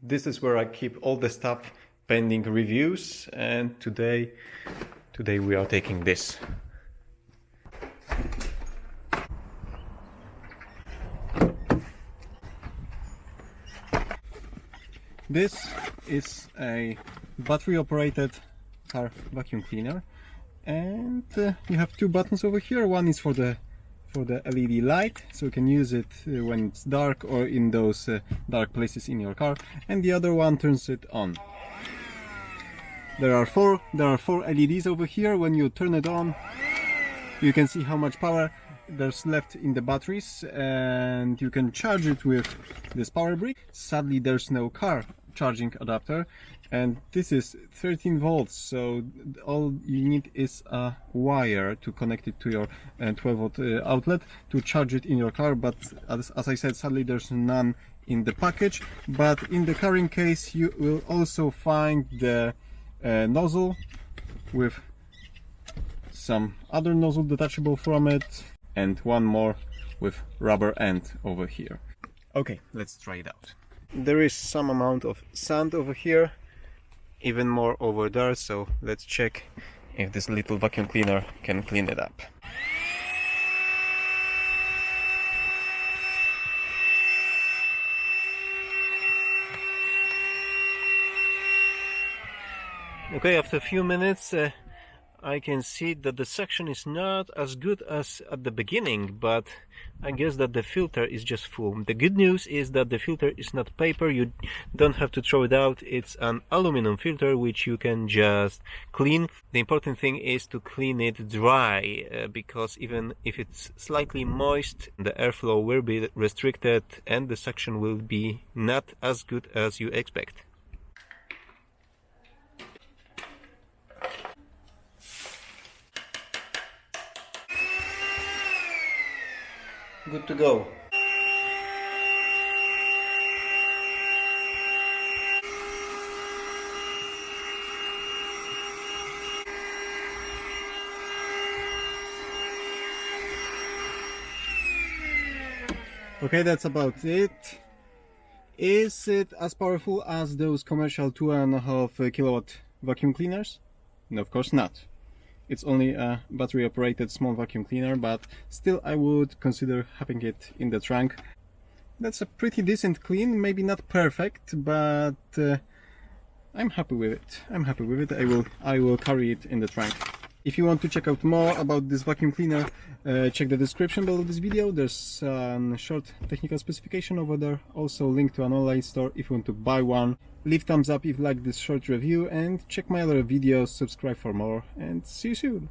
This is where I keep all the stuff pending reviews, and today we are taking this. This is a battery operated car vacuum cleaner, and you have two buttons over here. One is for the LED light, so you can use it when it's dark or in those dark places in your car, and the other one turns it on. There are four LEDs over here. When you turn it on, you can see how much power there's left in the batteries, and you can charge it with this power brick. Sadly, there's no car charging adapter, and this is 13 volts, so all you need is a wire to connect it to your 12 volt outlet to charge it in your car. But as I said, sadly there's none in the package. But in the carrying case you will also find the nozzle with some other nozzle detachable from it, and one more with rubber end over here. Okay, let's try it out. There is some amount of sand over here, even more over there, so let's check if this little vacuum cleaner can clean it up. Okay, after a few minutes I can see that the suction is not as good as at the beginning, but I guess that the filter is just full. The good news is that the filter is not paper, you don't have to throw it out. It's an aluminum filter which you can just clean. The important thing is to clean it dry, because even if it's slightly moist, the airflow will be restricted and the suction will be not as good as you expect. Good to go. Okay, that's about it. Is it as powerful as those commercial 2.5 kilowatt vacuum cleaners? No, of course not. It's only a battery operated small vacuum cleaner, but still I would consider having it in the trunk. That's a pretty decent clean, maybe not perfect, but I'm happy with it. I will carry it in the trunk. If you want to check out more about this vacuum cleaner, check the description below this video. There's a short technical specification over there. Also link to an online store if you want to buy one. Leave thumbs up if you like this short review, and check my other videos, subscribe for more, and see you soon.